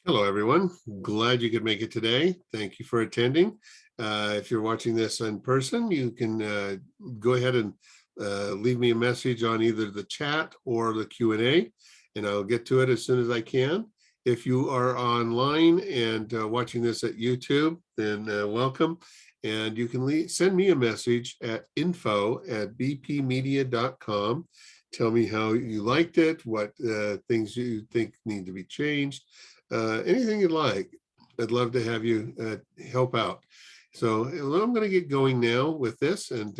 Hello, everyone. Glad you could make it today. Thank you for attending. If you're watching this in person, you can go ahead and leave me a message on either the chat or the Q&A, and I'll get to it as soon as I can. If you are online and watching this at YouTube, then welcome. And you can send me a message at info@bpmedia.com. Tell me how you liked it, what things you think need to be changed. Anything you'd like. I'd love to have you help out. So I'm going to get going now with this. And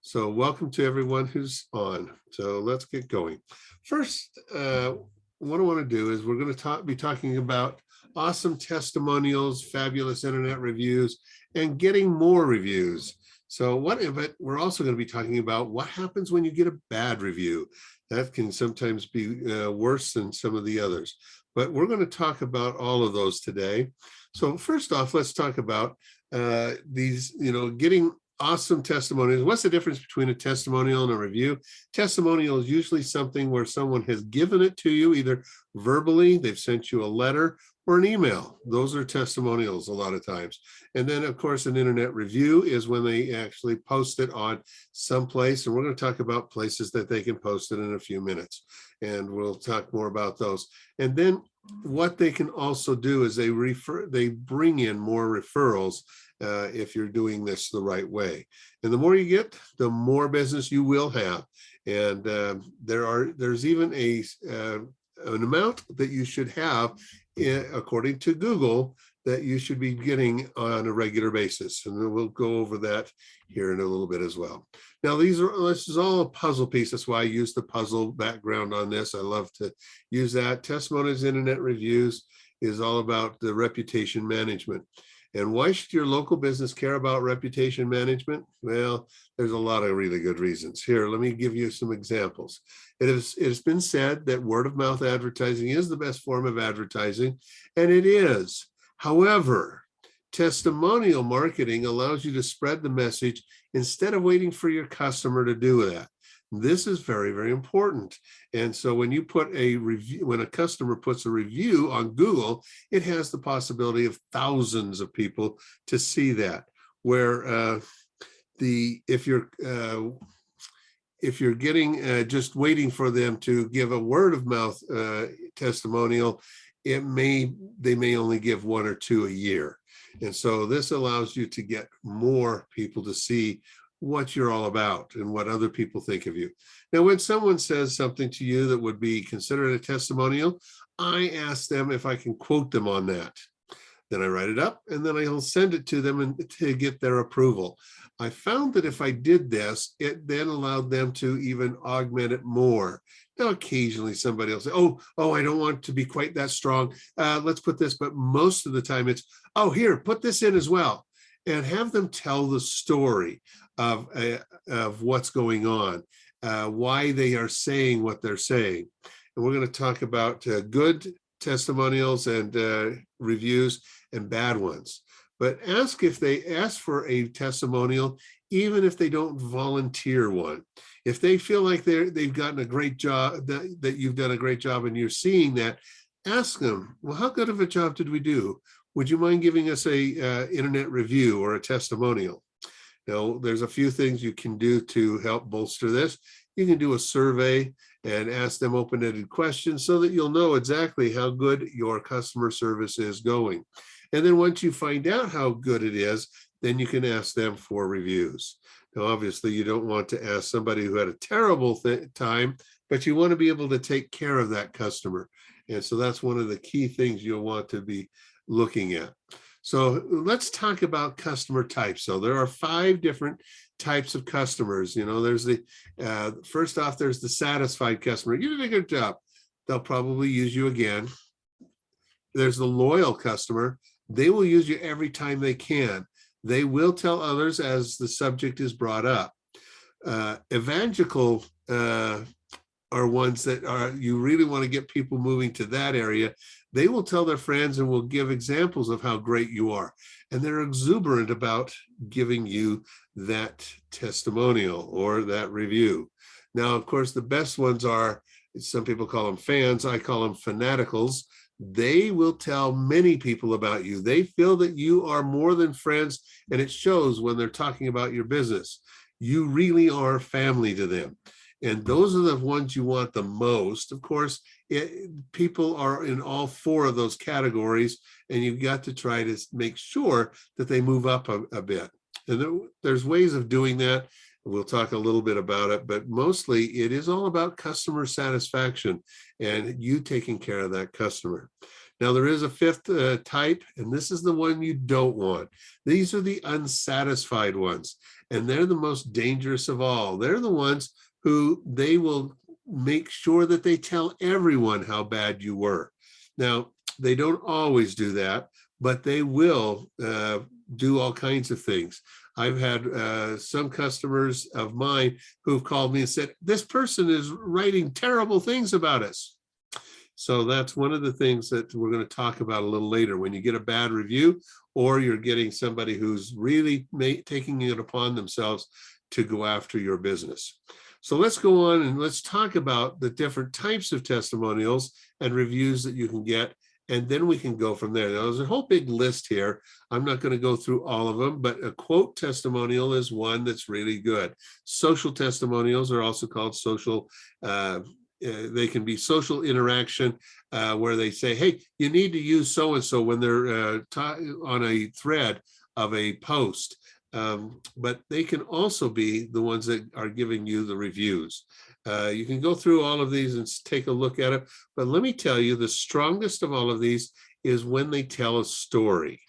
so welcome to everyone who's on. So let's get going. First, what I want to do is we're going to be talking about awesome testimonials, fabulous internet reviews, and getting more reviews. So but we're also going to be talking about what happens when you get a bad review. That can sometimes be worse than some of the others. But we're going to talk about all of those today. So first off, let's talk about these, getting awesome testimonials. What's the difference between a testimonial and a review? Testimonial is usually something where someone has given it to you, either verbally, they've sent you a letter, or an email. Those are testimonials a lot of times. And then, of course, an internet review is when they actually post it on some place. And we're going to talk about places that they can post it in a few minutes. And we'll talk more about those. And then what they can also do is they bring in more referrals if you're doing this the right way. And the more you get, the more business you will have. And there's even an amount that you should have, according to Google, that you should be getting on a regular basis. And we'll go over that here in a little bit as well. Now, this is all a puzzle piece. That's why I use the puzzle background on this. I love to use that. Testimonials, internet reviews is all about the reputation management. And why should your local business care about reputation management? Well, there's a lot of really good reasons. Here, let me give you some examples. It has been said that word of mouth advertising is the best form of advertising, and it is. However, testimonial marketing allows you to spread the message instead of waiting for your customer to do that. This is very, very important. And so when you put a review, when a customer puts a review on Google, it has the possibility of thousands of people to see that. Where if you're getting just waiting for them to give a word of mouth testimonial, they may only give one or two a year. And so this allows you to get more people to see what you're all about and what other people think of you. Now, when someone says something to you that would be considered a testimonial, I ask them if I can quote them on that. Then I write it up, and then I'll send it to them to get their approval. I found that if I did this, it then allowed them to even augment it more. Now, occasionally somebody will say, oh, I don't want to be quite that strong. Let's put this. But most of the time it's, oh, here, put this in as well. And have them tell the story of what's going on, why they are saying what they're saying. And we're going to talk about good testimonials and reviews and bad ones. But if they ask for a testimonial, even if they don't volunteer one. If they feel like they've gotten a great job, that you've done a great job and you're seeing that, ask them, well, how good of a job did we do? Would you mind giving us a internet review or a testimonial? Now, there's a few things you can do to help bolster this. You can do a survey and ask them open-ended questions so that you'll know exactly how good your customer service is going. And then once you find out how good it is, then you can ask them for reviews. Now, obviously, you don't want to ask somebody who had a terrible time, but you want to be able to take care of that customer. And so that's one of the key things you'll want to be looking at. So let's talk about customer types. So there are 5 different types of customers. There's first off, there's the satisfied customer. You did a good job. They'll probably use you again. There's the loyal customer. They will use you every time they can. They will tell others as the subject is brought up. Evangelical are ones that you really want to get people moving to that area. They will tell their friends and will give examples of how great you are. And they're exuberant about giving you that testimonial or that review. Now, of course, the best ones are, some people call them fans. I call them fanaticals. they will tell many people about you. They feel that you are more than friends, and it shows when they're talking about your business. You really are family to them. And those are the ones you want the most. Of course, people are in all four of those categories, and you've got to try to make sure that they move up a bit. And there's ways of doing that. We'll talk a little bit about it, but mostly it is all about customer satisfaction and you taking care of that customer. Now, there is a fifth type, and this is the one you don't want. These are the unsatisfied ones, and they're the most dangerous of all. They're the ones who they will make sure that they tell everyone how bad you were. Now, they don't always do that, but they will do all kinds of things. I've had some customers of mine who've called me and said, this person is writing terrible things about us. So that's one of the things that we're going to talk about a little later. When you get a bad review, or you're getting somebody who's really taking it upon themselves to go after your business. So let's go on and let's talk about the different types of testimonials and reviews that you can get. And then we can go from there. Now, there's a whole big list here. I'm not going to go through all of them, but a quote testimonial is one that's really good. Social testimonials are also called social. They can be social interaction where they say, hey, you need to use so-and-so when they're on a thread of a post. But they can also be the ones that are giving you the reviews. You can go through all of these and take a look at it. But let me tell you, the strongest of all of these is when they tell a story.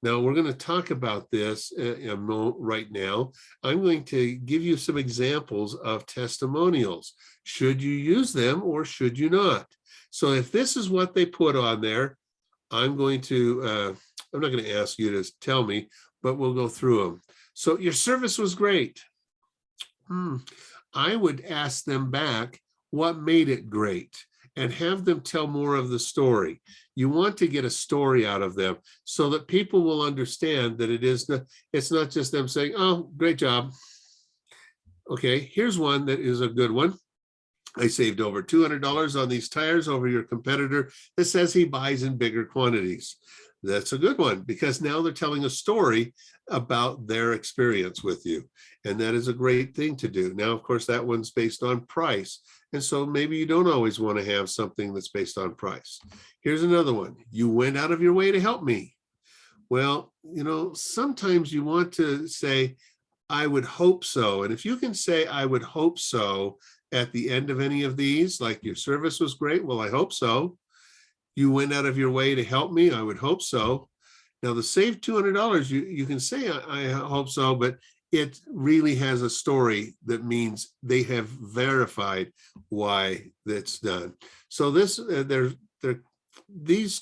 Now, we're going to talk about this right now. I'm going to give you some examples of testimonials. Should you use them or should you not? So if this is what they put on there, I'm not going to ask you to tell me, but we'll go through them. So your service was great. I would ask them back, what made it great? And have them tell more of the story. You want to get a story out of them so that people will understand that it's not just them saying, oh, great job. Okay, here's one that is a good one. I saved over $200 on these tires over your competitor that says he buys in bigger quantities. That's a good one because now they're telling a story about their experience with you. And that is a great thing to do. Now, of course, that one's based on price. And so maybe you don't always want to have something that's based on price. Here's another one. You went out of your way to help me. Well, sometimes you want to say, I would hope so. And if you can say, I would hope so at the end of any of these, like your service was great. Well, I hope so. You went out of your way to help me. I would hope so. Now, the save $200, you can say, I hope so, but it really has a story that means they have verified why that's done. So these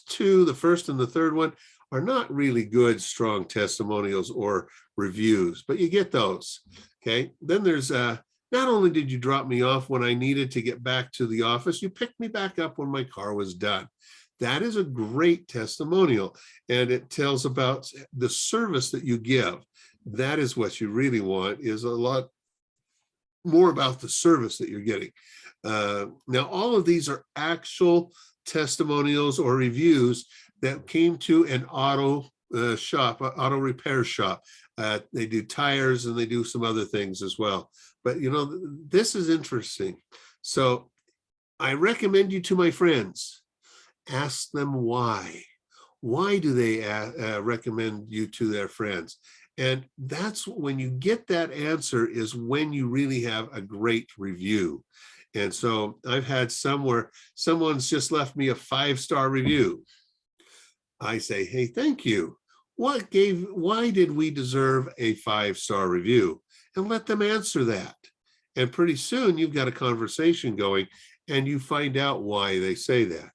two, the first and the third one, are not really good, strong testimonials or reviews, but you get those. Okay. Then there's not only did you drop me off when I needed to get back to the office, you picked me back up when my car was done. That is a great testimonial, and it tells about the service that you give. That is what you really want, is a lot more about the service that you're getting. Now, all of these are actual testimonials or reviews that came to an auto repair shop. They do tires and they do some other things as well. But, this is interesting. So I recommend you to my friends. Ask them why. Why do they recommend you to their friends? And that's when you get that answer is when you really have a great review. And so I've had some where someone's just left me a 5-star review. I say, hey, thank you. Why did we deserve a 5-star review? And let them answer that. And pretty soon you've got a conversation going and you find out why they say that.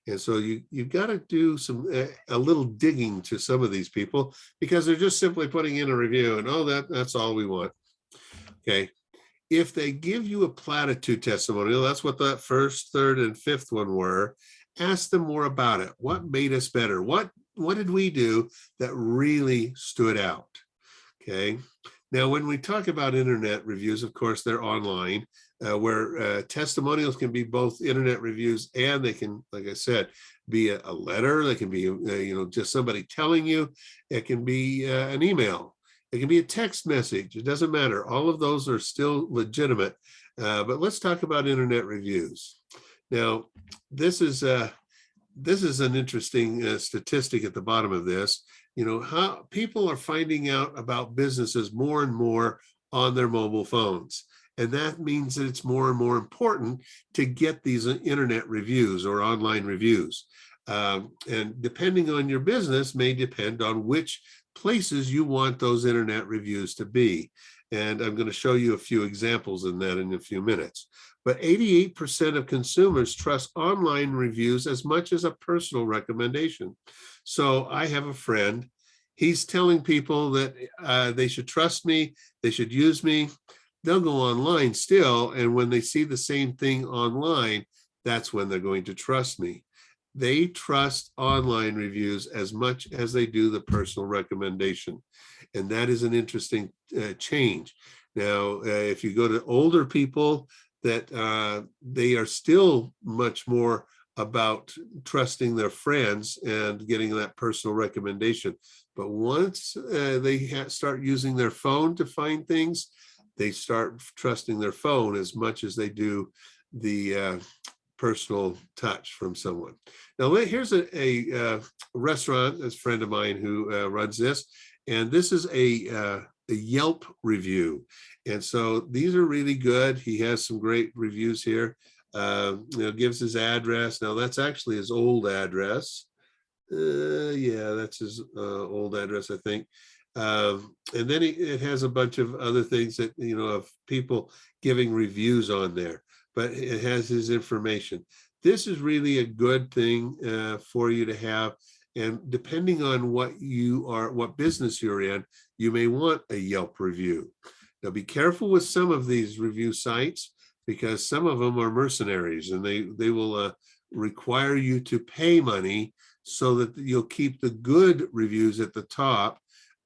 And so you've got to do a little digging to some of these people because they're just simply putting in a review and, that's all we want. Okay. If they give you a platitude testimonial, that's what that first, third, and fifth one were, ask them more about it. What made us better? What did we do that really stood out? Okay. Now, when we talk about internet reviews, of course, they're online. where testimonials can be both internet reviews, and they can, like I said, be a letter. They can be, just somebody telling you. It can be an email. It can be a text message. It doesn't matter. All of those are still legitimate. But let's talk about internet reviews. Now, this is an interesting statistic at the bottom of this. How people are finding out about businesses more and more on their mobile phones. And that means that it's more and more important to get these internet reviews or online reviews. And depending on your business may depend on which places you want those internet reviews to be. And I'm going to show you a few examples in that in a few minutes. But 88% of consumers trust online reviews as much as a personal recommendation. So I have a friend, he's telling people that they should trust me, they should use me. They'll go online still, and when they see the same thing online, that's when they're going to trust me. They trust online reviews as much as they do the personal recommendation. And that is an interesting change. Now, if you go to older people, that they are still much more about trusting their friends and getting that personal recommendation. But once they start using their phone to find things, they start trusting their phone as much as they do the personal touch from someone. Now, here's a restaurant, a friend of mine who runs this, and this is a Yelp review. And so these are really good. He has some great reviews here. Gives his address. Now, that's actually his old address. Yeah, that's his old address, I think. And then it has a bunch of other things that, of people giving reviews on there, but it has his information. This is really a good thing for you to have. And depending on what business you're in, you may want a Yelp review. Now, be careful with some of these review sites, because some of them are mercenaries, and they will require you to pay money so that you'll keep the good reviews at the top.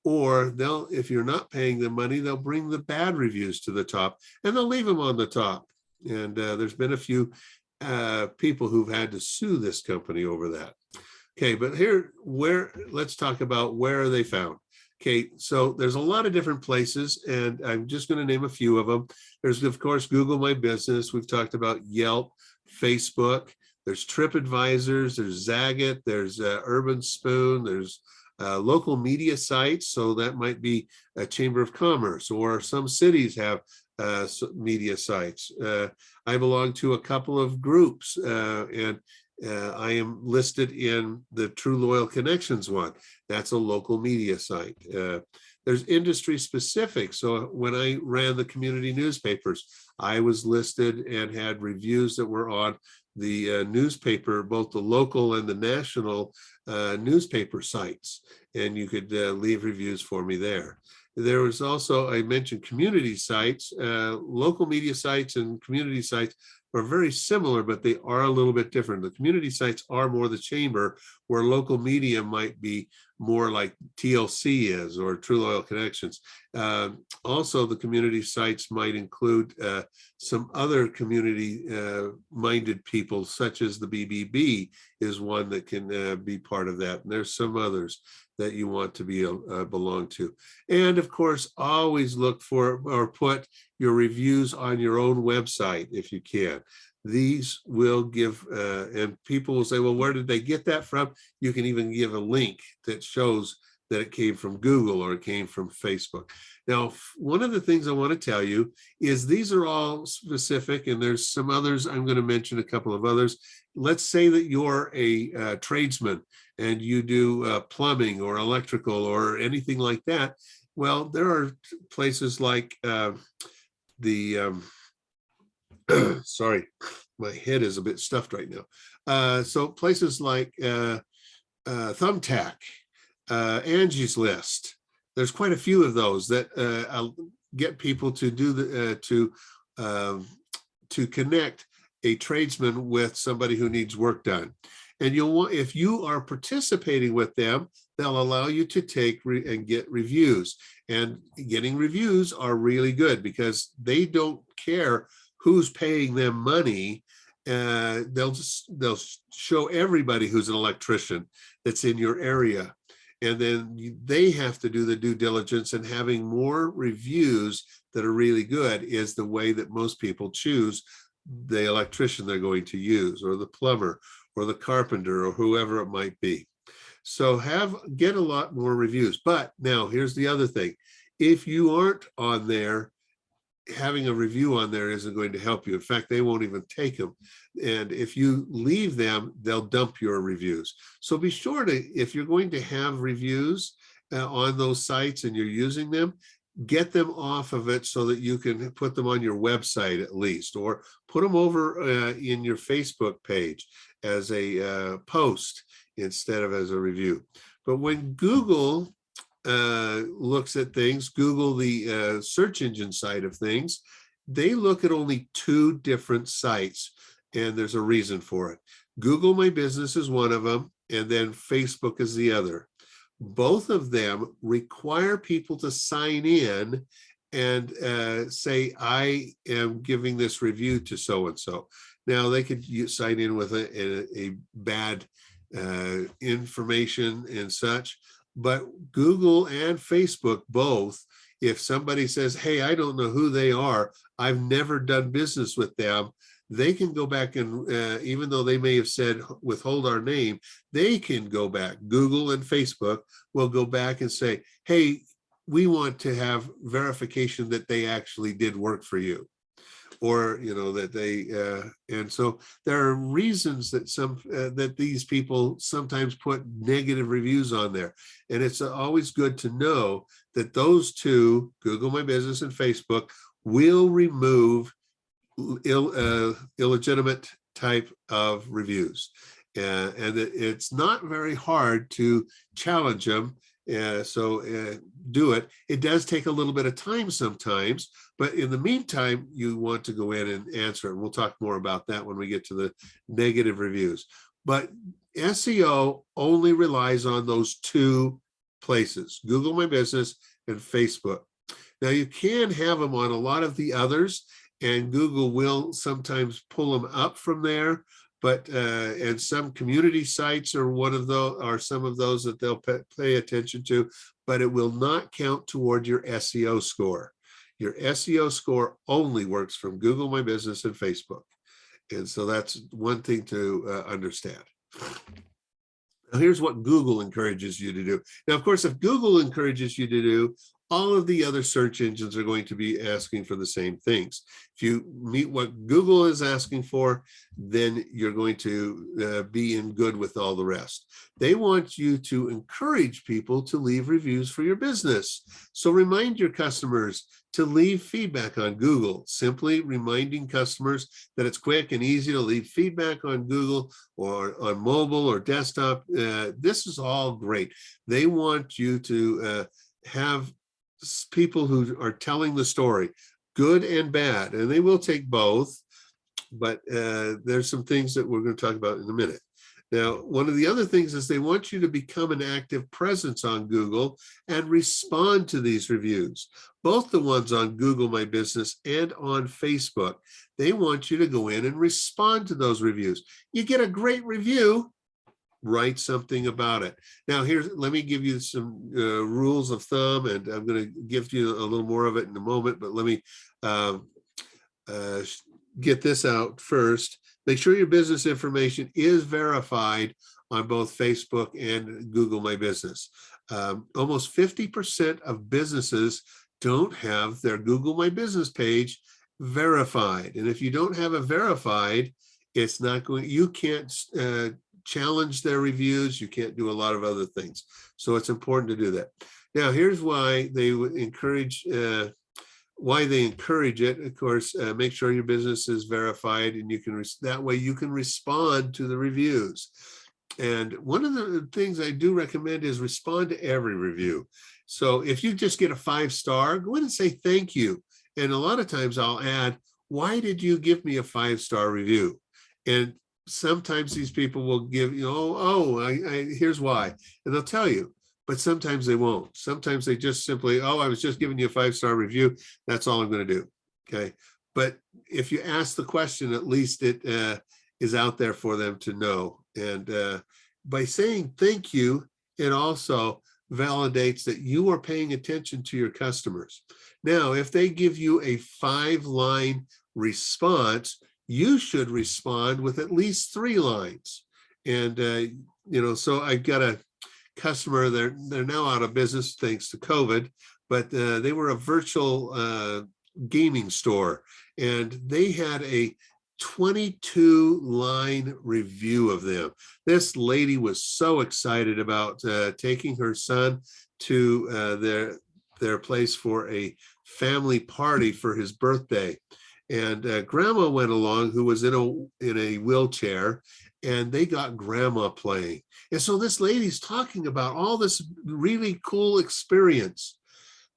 Or if you're not paying them money, they'll bring the bad reviews to the top, and they'll leave them on the top. And there's been a few people who've had to sue this company over that. Okay, but let's talk about where are they found. Okay, so there's a lot of different places, and I'm just going to name a few of them. There's, of course, Google My Business. We've talked about Yelp, Facebook. There's TripAdvisors. There's Zagat. There's Urban Spoon. There's local media sites. So that might be a Chamber of Commerce, or some cities have media sites. I belong to a couple of groups, and I am listed in the True Loyal Connections one. That's a local media site. There's industry specific. So when I ran the community newspapers, I was listed and had reviews that were on the newspaper, both the local and the national newspaper sites. And you could leave reviews for me there. There was also, I mentioned community sites, local media sites and community sites are very similar, but they are a little bit different. The community sites are more the chamber, where local media might be more like TLC is, or True Loyal Connections. Also, the community sites might include some other community-minded people, such as the BBB is one that can be part of that. And there's some others that you want to be belong to. And of course, always look for or put your reviews on your own website if you can. These will give, and people will say, well, where did they get that from? You can even give a link that shows that it came from Google or it came from Facebook. Now, one of the things I want to tell you is these are all specific, and there's some others. I'm going to mention a couple of others. Let's say that you're a tradesman and you do plumbing or electrical or anything like that. Well, there are places like sorry, my head is a bit stuffed right now. So places like Thumbtack, Angie's List. There's quite a few of those that get people to do to connect a tradesman with somebody who needs work done. And if you are participating with them, they'll allow you to take and get reviews. And getting reviews are really good, because they don't care who's paying them money, they'll show everybody who's an electrician that's in your area. And then they have to do the due diligence, and having more reviews that are really good is the way that most people choose the electrician they're going to use, or the plumber, or the carpenter, or whoever it might be. So get a lot more reviews. But now here's the other thing. If you aren't on there, having a review on there isn't going to help you. In fact, they won't even take them. And if you leave them, they'll dump your reviews. So be sure to, if you're going to have reviews on those sites and you're using them, get them off of it so that you can put them on your website at least, or put them over in your Facebook page as a post instead of as a review. But when Google looks at things, Google, the search engine side of things, they look at only 2 different sites, and there's a reason for it. Google My Business is one of them, and then Facebook is the other. Both of them require people to sign in and say, I am giving this review to so-and-so. Now, they could sign in with a bad information and such, but Google and Facebook both, if somebody says, hey, I don't know who they are, I've never done business with them, they can go back and even though they may have said withhold our name, they can go back. Google and Facebook will go back and say, hey, we want to have verification that they actually did work for you, or that they and so there are reasons that that these people sometimes put negative reviews on there. And it's always good to know that those 2, Google My Business and Facebook, will remove illegitimate type of reviews, and it's not very hard to challenge them. So do it. It does take a little bit of time sometimes, but in the meantime, you want to go in and answer it. We'll talk more about that when we get to the negative reviews. But SEO only relies on those 2 places, Google My Business and Facebook. Now, you can have them on a lot of the others, and Google will sometimes pull them up from there. But and some community sites are one of those, are some of those that they'll pay attention to, but it will not count toward your SEO score. Your SEO score only works from Google My Business and Facebook. And so that's one thing to understand. Now, here's what Google encourages you to do. Now, of course, if Google encourages you to do, all of the other search engines are going to be asking for the same things. If you meet what Google is asking for, then you're going to be in good with all the rest. They want you to encourage people to leave reviews for your business. So remind your customers to leave feedback on Google. Simply reminding customers that it's quick and easy to leave feedback on Google or on mobile or desktop. This is all great. They want you to have people who are telling the story, good and bad, and they will take both, but there's some things that we're going to talk about in a minute. Now, one of the other things is they want you to become an active presence on Google and respond to these reviews, both the ones on Google My Business and on Facebook. They want you to go in and respond to those reviews. You get a great review, write something about it. Now, let me give you some rules of thumb, and I'm going to give you a little more of it in a moment, but let me get this out first. Make sure your business information is verified on both Facebook and Google My Business. Almost 50% of businesses don't have their Google My Business page verified. And if you don't have it verified, it's not going, you can't challenge their reviews. You can't do a lot of other things. So it's important to do that. Now, here's why they would encourage it. Of course, make sure your business is verified, and you can that way you can respond to the reviews. And one of the things I do recommend is respond to every review. So if you just get a 5-star, go in and say thank you. And a lot of times I'll add, why did you give me a 5-star review? And sometimes these people will give you, here's why, and they'll tell you, but sometimes they won't. Sometimes they just simply, I was just giving you a 5-star review. That's all I'm going to do. Okay. but if you ask the question, at least it is out there for them to know. And by saying thank you, it also validates that you are paying attention to your customers. Now, if they give you a 5-line response, you should respond with at least 3 lines. And so I've got a customer, they're now out of business thanks to COVID, but they were a virtual gaming store, and they had a 22-line review of them. This lady was so excited about taking her son to their place for a family party for his birthday. And grandma went along, who was in a wheelchair, and they got grandma playing. And so this lady's talking about all this really cool experience.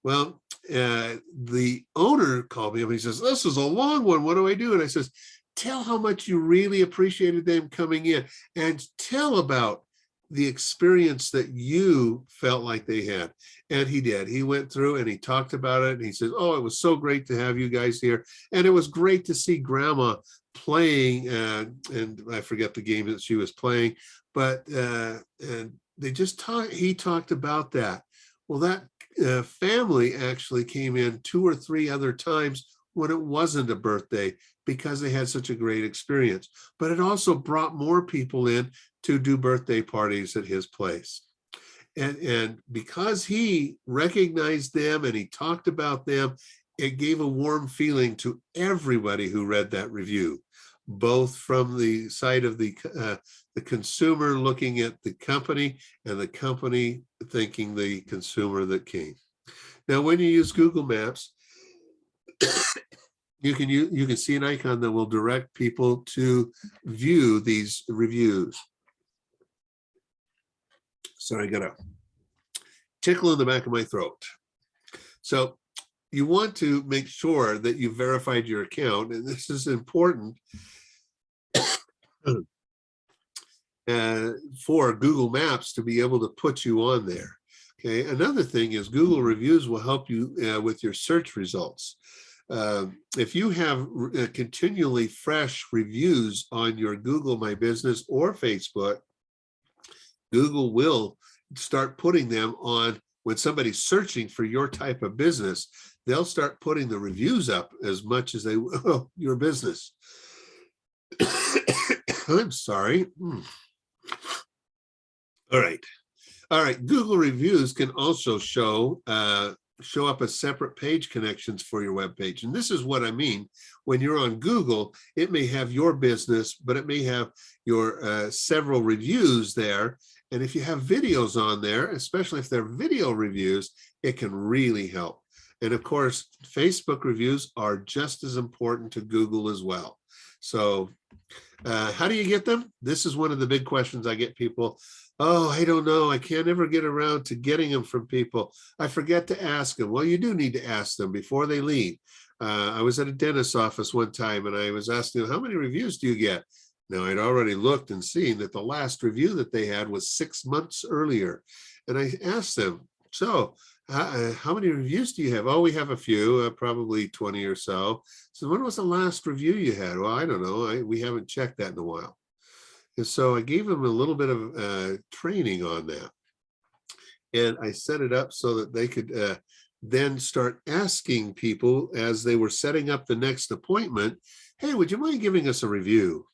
Well, the owner called me up and he says, "This is a long one. What do I do?" And I says, "Tell how much you really appreciated them coming in, and tell about the experience that you felt like they had." And he did. He went through and he talked about it. And he says, "Oh, it was so great to have you guys here. And it was great to see grandma playing." And I forget the game that she was playing, but and they just talked. He talked about that. Well, that family actually came in 2 or 3 other times when it wasn't a birthday, because they had such a great experience. But it also brought more people in to do birthday parties at his place. And because he recognized them and he talked about them, it gave a warm feeling to everybody who read that review, both from the side of the consumer looking at the company, and the company thanking the consumer that came. Now, when you use Google Maps, you can see an icon that will direct people to view these reviews. Sorry, I got a tickle in the back of my throat. So you want to make sure that you verified your account, and this is important for Google Maps to be able to put you on there. Okay. Another thing is Google reviews will help you with your search results. If you have continually fresh reviews on your Google My Business or Facebook, Google will start putting them on. When somebody's searching for your type of business, they'll start putting the reviews up as much as they will your business. I'm sorry. All right. Google reviews can also show up as separate page connections for your web page. And this is what I mean. When you're on Google, it may have your business, but it may have your several reviews there. And if you have videos on there, especially if they're video reviews, it can really help. And of course, Facebook reviews are just as important to Google as well. So how do you get them? This is one of the big questions I get people. "Oh, I don't know. I can't ever get around to getting them from people. I forget to ask them." Well, you do need to ask them before they leave. I was at a dentist's office one time, and I was asking them, "How many reviews do you get?" Now, I'd already looked and seen that the last review that they had was 6 months earlier. And I asked them, "So how many reviews do you have?" "Oh, we have a few, probably 20 or so." So when was the last review you had? "Well, I don't know. We haven't checked that in a while." And so I gave them a little bit of training on that. And I set it up so that they could then start asking people as they were setting up the next appointment, "Hey, would you mind giving us a review?"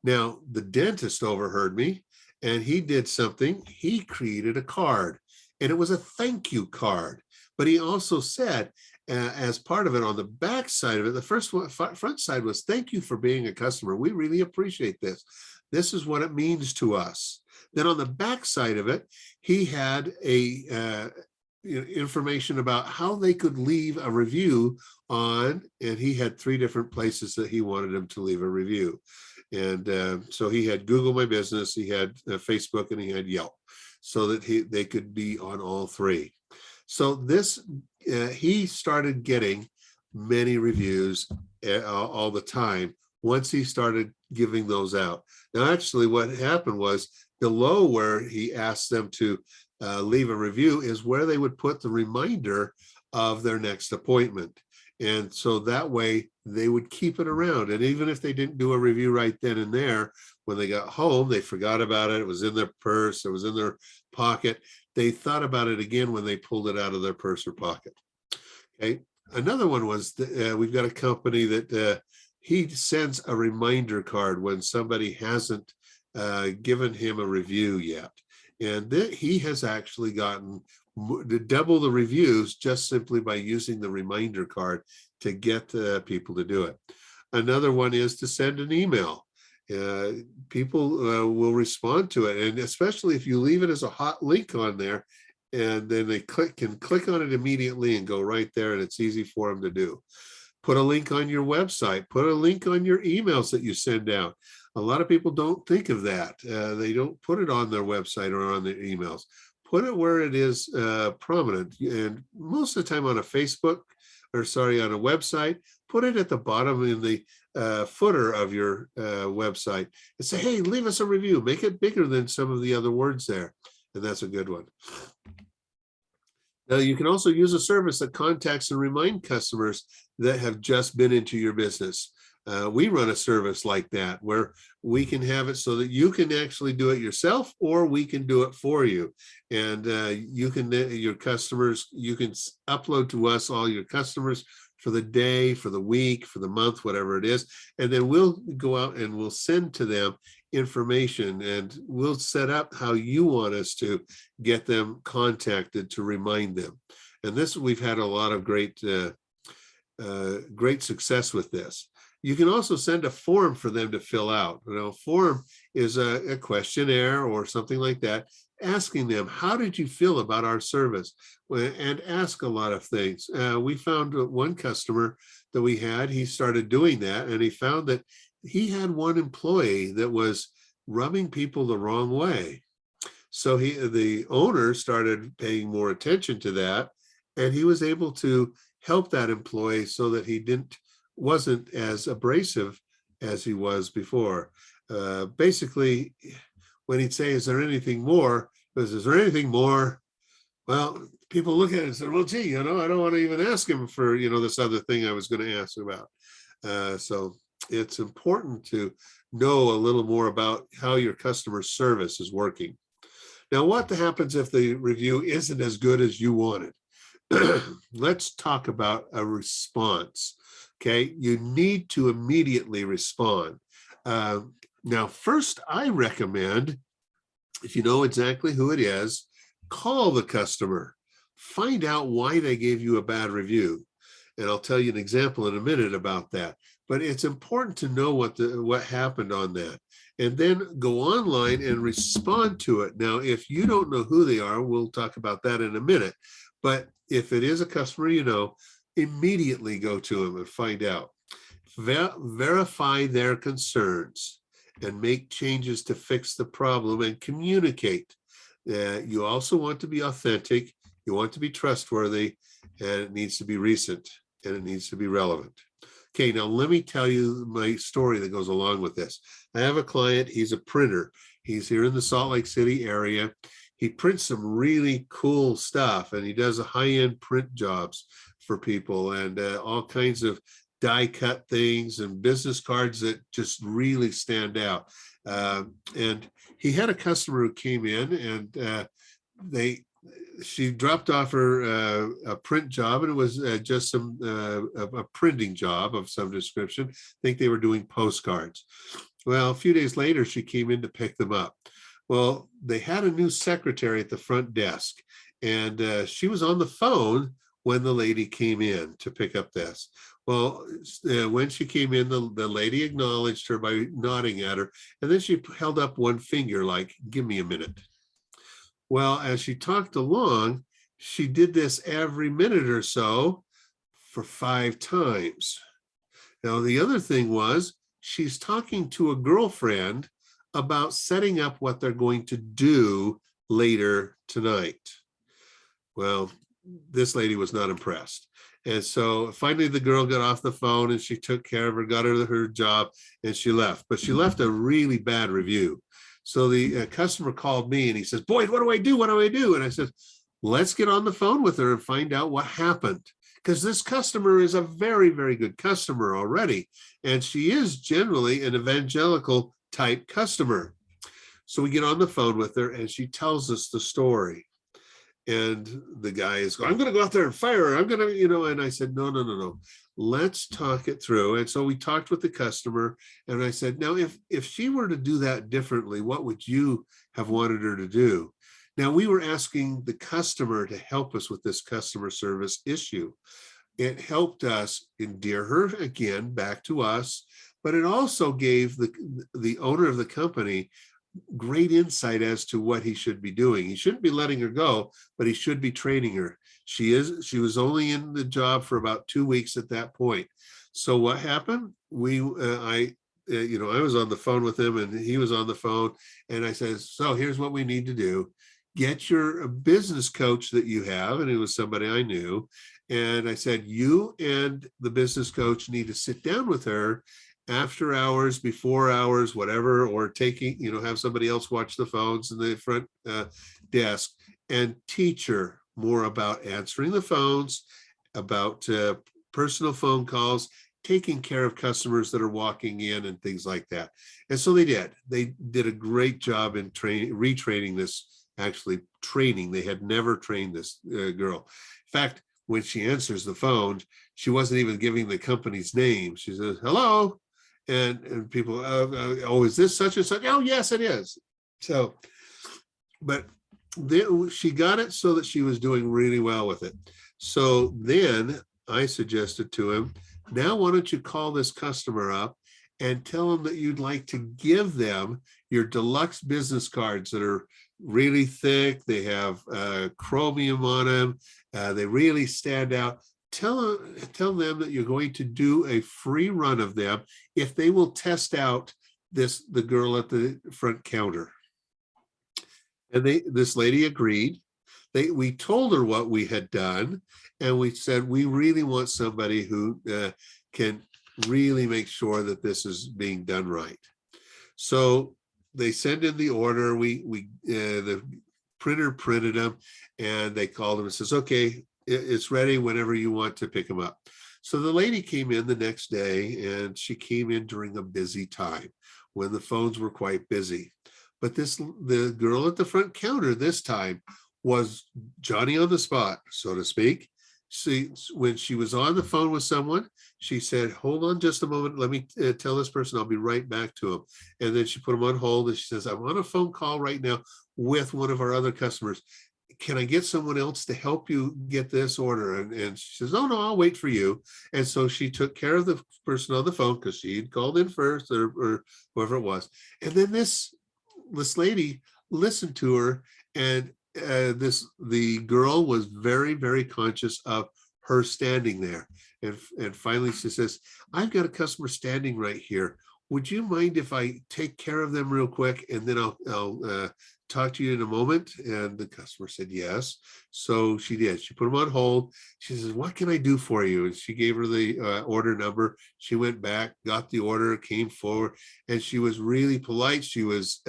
Now, the dentist overheard me, and he did something. He created a card, and it was a thank you card. But he also said, as part of it, on the back side of it, the front side was, "Thank you for being a customer. We really appreciate this. This is what it means to us." Then on the back side of it, he had information about how they could leave a review on, and he had 3 different places that he wanted them to leave a review. And so he had Google My Business, he had Facebook, and he had Yelp, so that they could be on all 3. So this, he started getting many reviews all the time once he started giving those out. Now, actually, what happened was below where he asked them to leave a review is where they would put the reminder of their next appointment. And so that way they would keep it around. And even if they didn't do a review right then and there, when they got home, they forgot about it. It was in their purse, it was in their pocket. They thought about it again when they pulled it out of their purse or pocket. Okay. Another one was we've got a company that he sends a reminder card when somebody hasn't given him a review yet. And he has actually gotten double the reviews just simply by using the reminder card to get people to do it. Another one is to send an email. People will respond to it, and especially if you leave it as a hot link on there, and then they can click on it immediately and go right there, and it's easy for them to do. Put a link on your website, put a link on your emails that you send out. A lot of people don't think of that. They don't put it on their website or on their emails. Put it where it is prominent, and most of the time on a Facebook, or sorry, on a website, put it at the bottom in the footer of your website and say, hey, leave us a review. Make it bigger than some of the other words there. And that's a good one. Now, you can also use a service that contacts and remind customers that have just been into your business. We run a service like that where we can have it so that you can actually do it yourself, or we can do it for you. And you can, your customers, you can upload to us all your customers for the day, for the week, for the month, whatever it is. And then we'll go out and we'll send to them information, and we'll set up how you want us to get them contacted to remind them. And this, we've had a lot of great success with this. You can also send a form for them to fill out. You know, form is a questionnaire or something like that, asking them, how did you feel about our service? And ask a lot of things. We found one customer that we had, he started doing that, and he found that he had one employee that was rubbing people the wrong way. So the owner started paying more attention to that, and he was able to help that employee so that he wasn't as abrasive as he was before. Basically, when he'd say, is there anything more? Is there anything more? Well, people look at it and say, well, gee, I don't want to even ask him for, this other thing I was going to ask about. So it's important to know a little more about how your customer service is working. Now, what happens if the review isn't as good as you wanted? Let's talk about a response. Okay, you need to immediately respond. Now, first, I recommend, if you know exactly who it is, call the customer. Find out why they gave you a bad review. And I'll tell you an example in a minute about that. But it's important to know what happened on that. And then go online and respond to it. Now, if you don't know who they are, we'll talk about that in a minute. But if it is a customer immediately go to them and find out. Verify their concerns and make changes to fix the problem and communicate. You also want to be authentic, you want to be trustworthy, and it needs to be recent, and it needs to be relevant. Okay, now let me tell you my story that goes along with this. I have a client, he's a printer. He's here in the Salt Lake City area. He prints some really cool stuff, and he does high-end print jobs for people, and all kinds of die cut things and business cards that just really stand out. And he had a customer who came in, and she dropped off her a print job, and it was just a printing job of some description. I think they were doing postcards. Well, a few days later, she came in to pick them up. Well, they had a new secretary at the front desk, and she was on the phone when the lady came in to pick up this. Well, when she came in, the lady acknowledged her by nodding at her, and then she held up one finger like, give me a minute. Well, as she talked along, she did this every minute or so for 5 times. Now, the other thing was, she's talking to a girlfriend about setting up what they're going to do later tonight. Well, this lady was not impressed. And so finally the girl got off the phone, and she took care of her, got her job, and she left. But she left a really bad review. So the customer called me, and he says, Boyd, what do I do? What do I do? And I said, let's get on the phone with her and find out what happened, because this customer is a very, very good customer already. And she is generally an evangelical type customer. So we get on the phone with her and she tells us the story. And the guy is going, I'm going to go out there and fire her. I'm going to, and I said, no, no, no, no. Let's talk it through. And so we talked with the customer and I said, now, if she were to do that differently, what would you have wanted her to do? Now, we were asking the customer to help us with this customer service issue. It helped us endear her again back to us, but it also gave the owner of the company great insight as to what he should be doing. He shouldn't be letting her go, but he should be training her. She was only in the job for about 2 weeks at that point. So what happened? I was on the phone with him and he was on the phone, and I said, so here's what we need to do. Get your business coach that you have, and it was somebody I knew. And I said, you and the business coach need to sit down with her after hours, before hours, whatever, or have somebody else watch the phones in the front desk and teach her more about answering the phones, about personal phone calls, taking care of customers that are walking in and things like that. And so they did a great job in retraining this, actually training. They had never trained this girl. In fact, when she answers the phone, she wasn't even giving the company's name. She says, hello. And people, oh, is this such and such? Oh, yes, it is. So, but she got it so that she was doing really well with it. So then I suggested to him, now why don't you call this customer up and tell them that you'd like to give them your deluxe business cards that are really thick. They have chromium on them. They really stand out. Tell them that you're going to do a free run of them if they will test out the girl at the front counter. And this lady agreed. We told her what we had done, and we said, we really want somebody who can really make sure that this is being done right. So they send in the order. The printer printed them, and they called them and says, okay, it's ready whenever you want to pick them up. So the lady came in the next day, and she came in during a busy time when the phones were quite busy. But the girl at the front counter this time was Johnny on the spot, so to speak. When she was on the phone with someone, she said, hold on just a moment. Let me tell this person I'll be right back to him. And then she put him on hold, and she says, I'm on a phone call right now with one of our other customers. Can I get someone else to help you get this order? And she says, oh, no, I'll wait for you. And so she took care of the person on the phone because she had called in first, or whoever it was. And then this lady listened to her, and the girl was very, very conscious of her standing there. And finally she says, I've got a customer standing right here. Would you mind if I take care of them real quick, and then I'll talk to you in a moment? And the customer said yes. So she did. She put him on hold. She says, what can I do for you? And she gave her the order number. She went back, got the order, came forward, and she was really polite. She was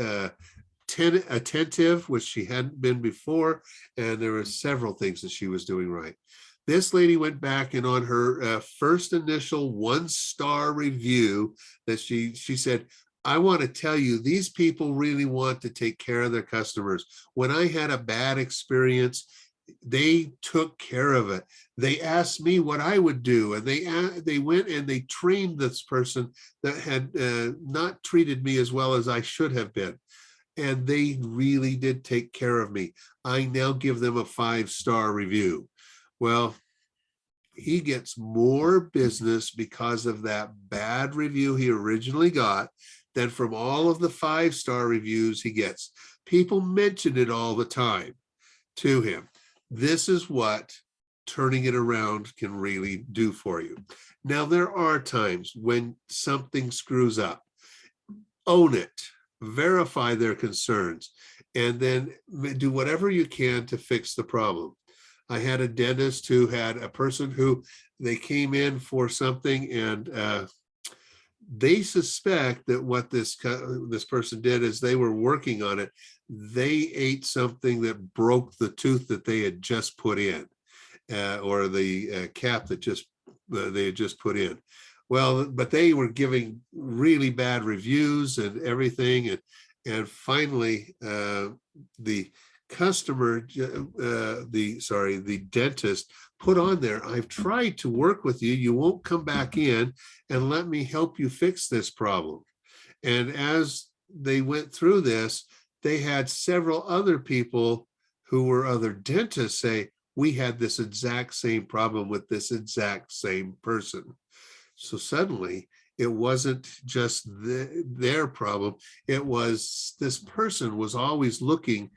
attentive, which she hadn't been before, and there were several things that she was doing right. This lady went back, and on her first initial 1-star review that she said, I want to tell you, these people really want to take care of their customers. When I had a bad experience, they took care of it. They asked me what I would do, and they went and they trained this person that had not treated me as well as I should have been. And they really did take care of me. I now give them a 5-star review. Well, he gets more business because of that bad review he originally got than from all of the 5-star reviews he gets. People mention it all the time to him. This is what turning it around can really do for you. Now, there are times when something screws up. Own it. Verify their concerns, and then do whatever you can to fix the problem. I had a dentist who had a person who they came in for something, and they suspect that what this person did is they were working on it. They ate something that broke the tooth that they had just put in. or the cap that just they had just put in. Well, but they were giving really bad reviews and everything, and finally the customer, the dentist put on there, "I've tried to work with you. You won't come back in and let me help you fix this problem." And as they went through this, they had several other people who were other dentists say, "We had this exact same problem with this exact same person." So suddenly it wasn't just their problem. It was this person was always looking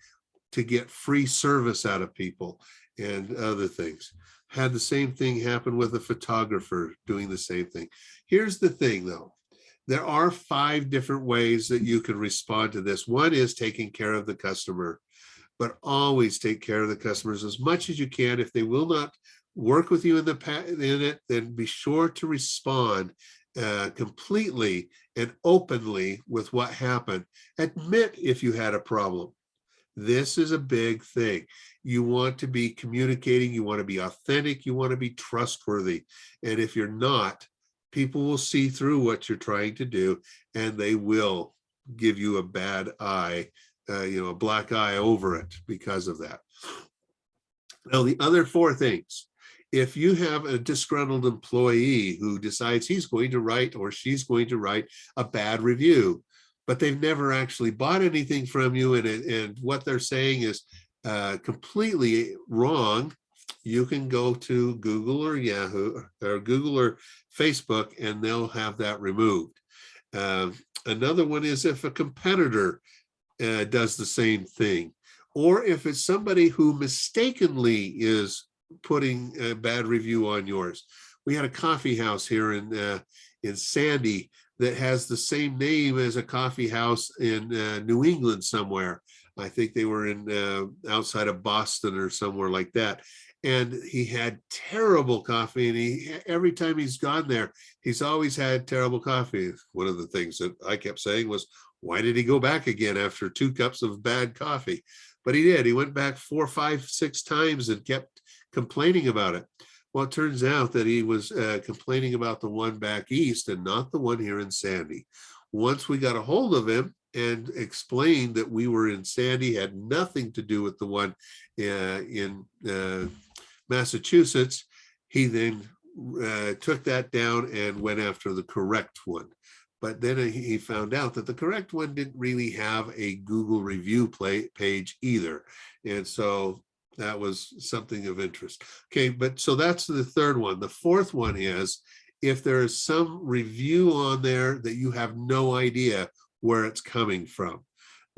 to get free service out of people and other things. Had the same thing happen with a photographer doing the same thing. Here's the thing though. There are 5 different ways that you can respond to this. One is taking care of the customer, but always take care of the customers as much as you can. If they will not work with you in it, then be sure to respond completely and openly with what happened. Admit if you had a problem. This is a big thing. You want to be communicating, you want to be authentic, you want to be trustworthy. And if you're not, people will see through what you're trying to do, and they will give you a bad eye, a black eye over it because of that. Now, the other 4 things. If you have a disgruntled employee who decides he's going to write or she's going to write a bad review, but they've never actually bought anything from you, and what they're saying is completely wrong, you can go to Google or Yahoo or Google or Facebook, and they'll have that removed. Another one is if a competitor does the same thing, or if it's somebody who mistakenly is putting a bad review on yours. We had a coffee house here in Sandy that has the same name as a coffee house in New England somewhere. I think they were in outside of Boston or somewhere like that. And he had terrible coffee, and every time he's gone there, he's always had terrible coffee. One of the things that I kept saying was, why did he go back again after 2 cups of bad coffee? But he did. He went back 4, 5, 6 times and kept complaining about it. Well, it turns out that he was complaining about the one back east and not the one here in Sandy. Once we got a hold of him and explained that we were in Sandy, had nothing to do with the one in Massachusetts, he then took that down and went after the correct one. But then he found out that the correct one didn't really have a Google review page either. And so that was something of interest. Okay, but so that's the 3rd one. The 4th one is if there is some review on there that you have no idea where it's coming from.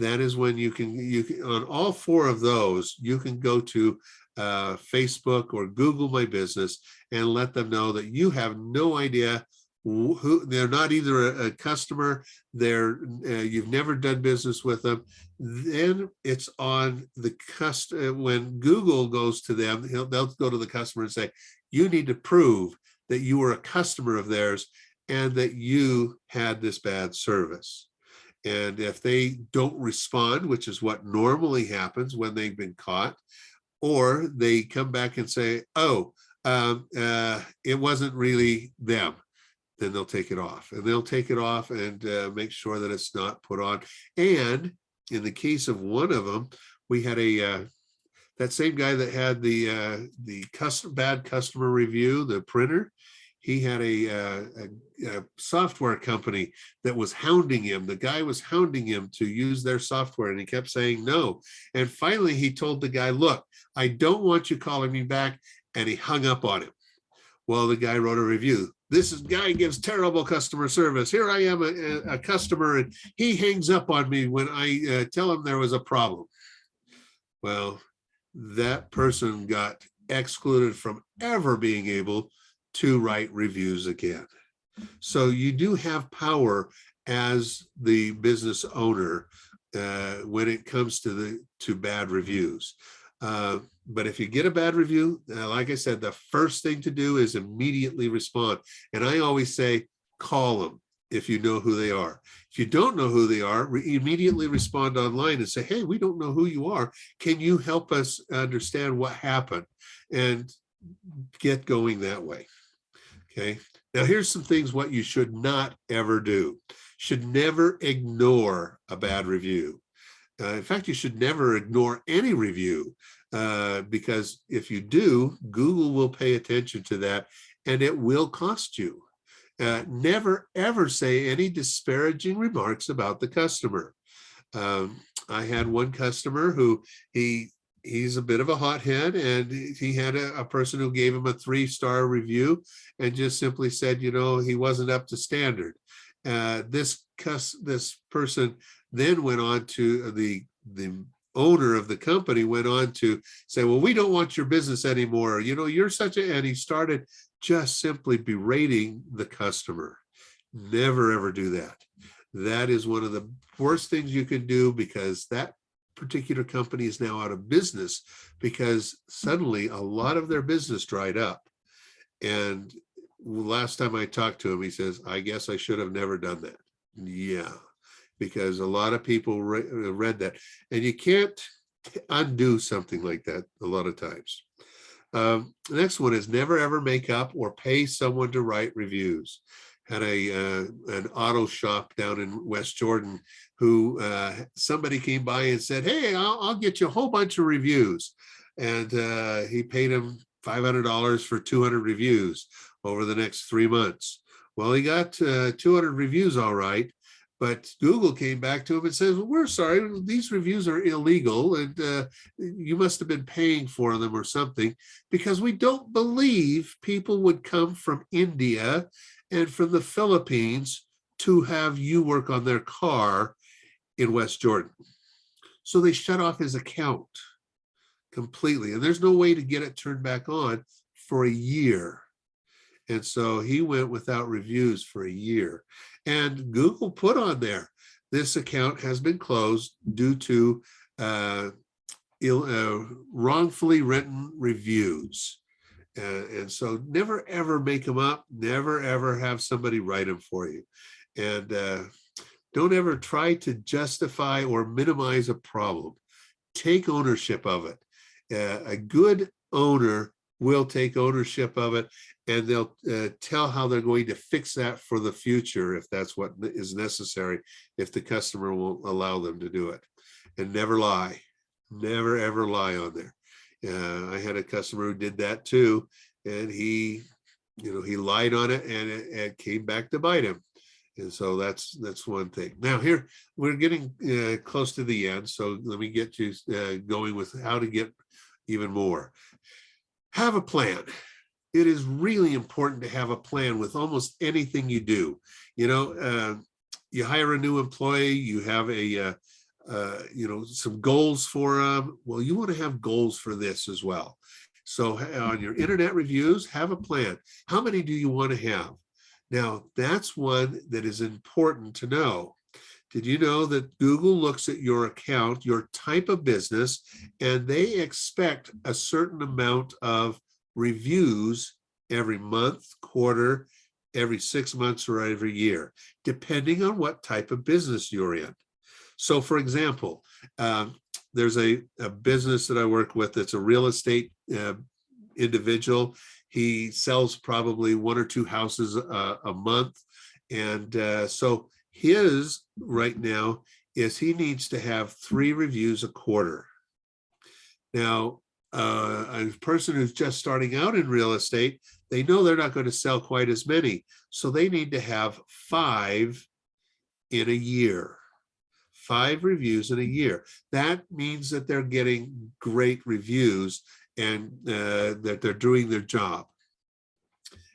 That is when you can on all 4 of those, you can go to Facebook or Google My Business and let them know that you have no idea who they're, not either a customer, you've never done business with them. Then it's on the customer. When Google goes to them, they'll go to the customer and say, you need to prove that you were a customer of theirs and that you had this bad service. And if they don't respond, which is what normally happens when they've been caught, or they come back and say, oh, it wasn't really them, then they'll take it off. And they'll take it off and make sure that it's not put on. And in the case of one of them, we had that same guy that had the bad customer review, the printer. He had a software company that was hounding him. The guy was hounding him to use their software, and he kept saying no. And finally, he told the guy, look, I don't want you calling me back. And he hung up on him. Well, the guy wrote a review. This guy gives terrible customer service. Here I am, a customer, and he hangs up on me when I tell him there was a problem. Well, that person got excluded from ever being able to write reviews again. So you do have power as the business owner when it comes to bad reviews. But if you get a bad review, like I said, the first thing to do is immediately respond. And I always say, call them if you know who they are. If you don't know who they are, immediately respond online and say, hey, we don't know who you are. Can you help us understand what happened? And get going that way. Okay. Now here's some things what you should not ever do. Should never ignore a bad review. In fact, you should never ignore any review, because if you do, Google will pay attention to that and it will cost you. Never ever say any disparaging remarks about the customer. I had one customer who he's a bit of a hothead, and he had a person who gave him a 3-star review and just simply said, he wasn't up to standard. This person then went on to the owner of the company went on to say, well, we don't want your business anymore. You're such a, and he started just simply berating the customer. Never, ever do that. That is one of the worst things you can do, because that particular company is now out of business because suddenly a lot of their business dried up. And last time I talked to him, he says, I guess I should have never done that. Yeah, because a lot of people read that, and you can't undo something like that a lot of times. The next one is never ever make up or pay someone to write reviews. Had an auto shop down in West Jordan who somebody came by and said, hey, I'll get you a whole bunch of reviews. And he paid him $500 for 200 reviews over the next 3 months. Well, he got 200 reviews, all right. But Google came back to him and says, well, we're sorry, these reviews are illegal, and you must have been paying for them or something, because we don't believe people would come from India and from the Philippines to have you work on their car in West Jordan. So they shut off his account completely, and there's no way to get it turned back on for a year. And so he went without reviews for a year. And Google put on there, this account has been closed due to wrongfully written reviews. And so never, ever make them up. Never, ever have somebody write them for you. And don't ever try to justify or minimize a problem. Take ownership of it. A good owner will take ownership of it, and they'll tell how they're going to fix that for the future if that's what is necessary, if the customer will allow them to do it. And never lie. Never, ever lie on there. I had a customer who did that too, and he lied on it, and it came back to bite him. And so that's one thing. Now here, we're getting close to the end, so let me get you going with how to get even more. Have a plan. It is really important to have a plan with almost anything you do. You hire a new employee, you have some goals for them. Well, you want to have goals for this as well. So on your internet reviews, have a plan. How many do you want to have? Now, that's one that is important to know. Did you know that Google looks at your account, your type of business, and they expect a certain amount of reviews every month, quarter, every 6 months, or every year, depending on what type of business you're in. So for example, there's a business that I work with that's a real estate individual. He sells probably 1 or 2 houses a month. And so his right now is he needs to have 3 reviews a quarter. Now, a person who's just starting out in real estate, they know they're not going to sell quite as many. So they need to have 5 in a year. 5 reviews in a year. That means that they're getting great reviews and that they're doing their job.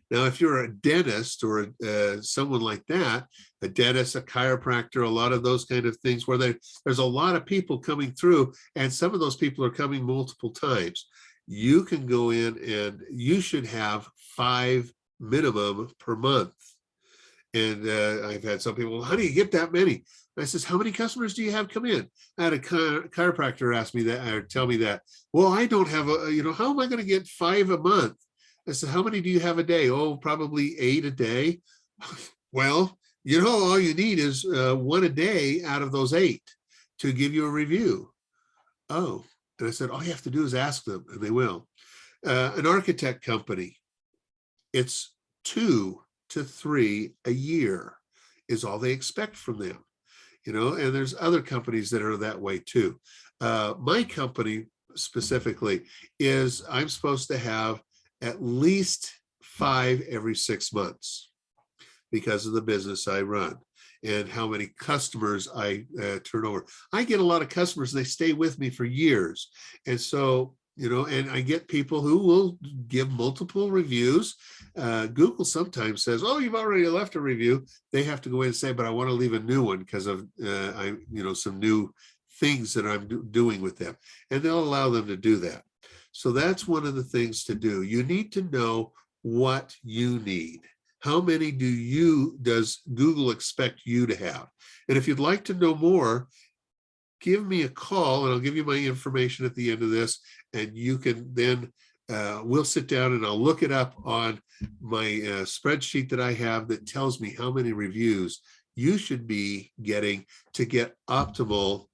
Now, if you're a dentist or someone like that, a dentist, a chiropractor, a lot of those kind of things where there's a lot of people coming through, and some of those people are coming multiple times, you can go in and you should have 5 minimum per month. And I've had some people, how do you get that many? And I says, how many customers do you have come in? I had a chiropractor ask me that, or tell me that. Well, I don't have how am I going to get 5 a month? I said, how many do you have a day? Oh, probably 8 a day. Well, all you need is 1 a day out of those 8 to give you a review. Oh, and I said, all you have to do is ask them, and they will. An architect company, it's 2 to 3 a year is all they expect from them, and there's other companies that are that way too. My company specifically is I'm supposed to have at least 5 every 6 months because of the business I run and how many customers I turn over. I get a lot of customers, they stay with me for years. And so, and I get people who will give multiple reviews. Google sometimes says, oh, you've already left a review. They have to go in and say, but I want to leave a new one because of, some new things that I'm doing with them. And they'll allow them to do that. So that's one of the things to do. You need to know what you need. How many does Google expect you to have? And if you'd like to know more, give me a call and I'll give you my information at the end of this. And you can then, we'll sit down and I'll look it up on my spreadsheet that I have that tells me how many reviews you should be getting to get optimal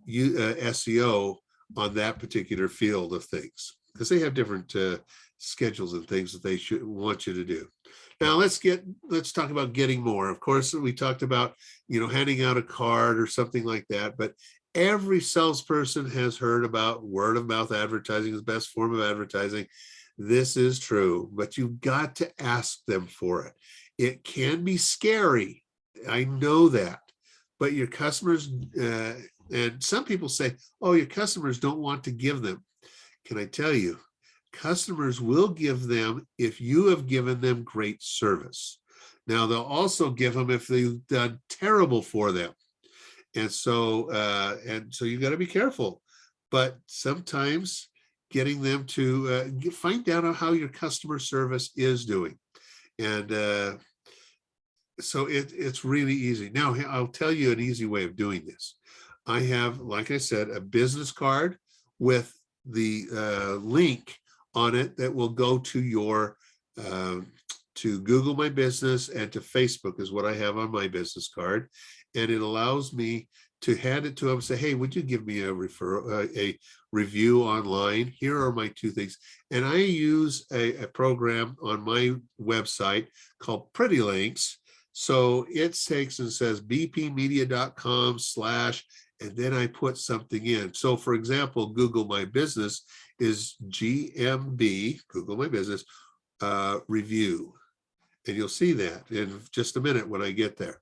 SEO on that particular field of things, because they have different schedules and things that they should want you to do. Now let's talk about getting more. Of course, we talked about, handing out a card or something like that, but every salesperson has heard about word of mouth advertising is the best form of advertising. This is true, but you've got to ask them for it. It can be scary. I know that, but your customers, and some people say, oh, your customers don't want to give them. Can I tell you, customers will give them if you have given them great service. Now, they'll also give them if they've done terrible for them. And so you got to be careful. But sometimes getting them to find out how your customer service is doing. And so it's really easy. Now, I'll tell you an easy way of doing this. I have, like I said, a business card with the link on it that will go to your to Google My Business and to Facebook is what I have on my business card, and it allows me to hand it to them and say, hey, would you give me a review online? Here are my 2 things. And I use a program on my website called Pretty Links. So it takes and says bpmedia.com/ and then I put something in. So for example, Google My Business is GMB, Google My Business review. And you'll see that in just a minute when I get there.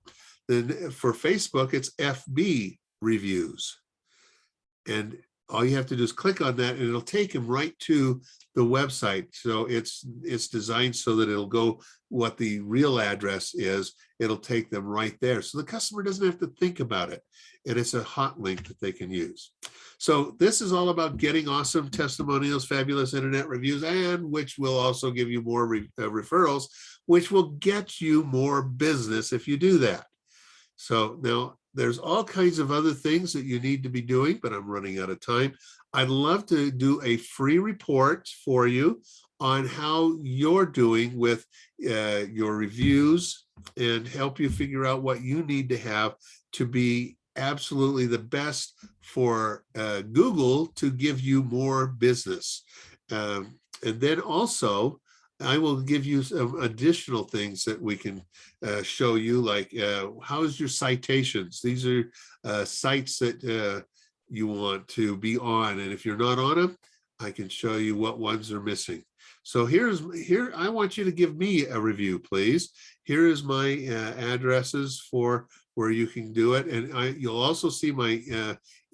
Then for Facebook, it's FB reviews. And all you have to do is click on that and it'll take them right to the website. So it's designed so that it'll go what the real address is. It'll take them right there. So the customer doesn't have to think about it. And it's a hot link that they can use. So this is all about getting awesome testimonials, fabulous internet reviews, and which will also give you more referrals, which will get you more business if you do that. So now there's all kinds of other things that you need to be doing, but I'm running out of time. I'd love to do a free report for you on how you're doing with your reviews and help you figure out what you need to have to be absolutely the best for Google to give you more business. And then also, I will give you some additional things that we can show you, like how's your citations? These are sites that you want to be on. And if you're not on them, I can show you what ones are missing. So here, I want you to give me a review, please. Here is my addresses for where you can do it. And you'll also see my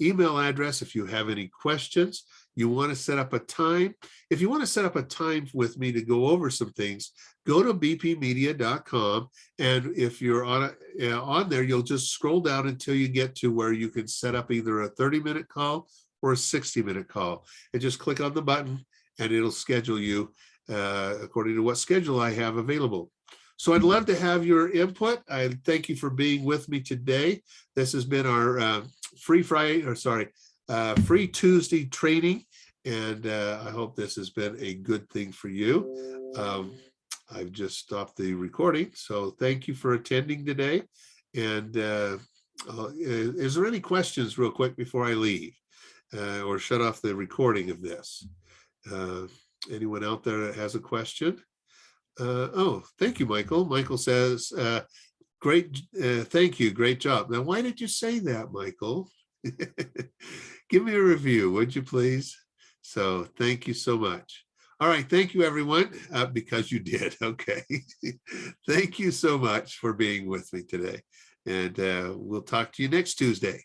email address if you have any questions. You want to set up a time. If you want to set up a time with me to go over some things, go to bpmedia.com. And if you're on there, you'll just scroll down until you get to where you can set up either a 30-minute call or a 60-minute call. And just click on the button and it'll schedule you according to what schedule I have available. So I'd love to have your input. I thank you for being with me today. This has been our free Tuesday training, and I hope this has been a good thing for you. I've just stopped the recording, so thank you for attending today. And is there any questions real quick before I leave or shut off the recording of this? Anyone out there that has a question? Oh, thank you, Michael. Michael says, great, thank you, great job. Now, why did you say that, Michael? Give me a review, would you please? So thank you so much. All right, thank you, everyone, because you did. Okay. Thank you so much for being with me today. And we'll talk to you next Tuesday.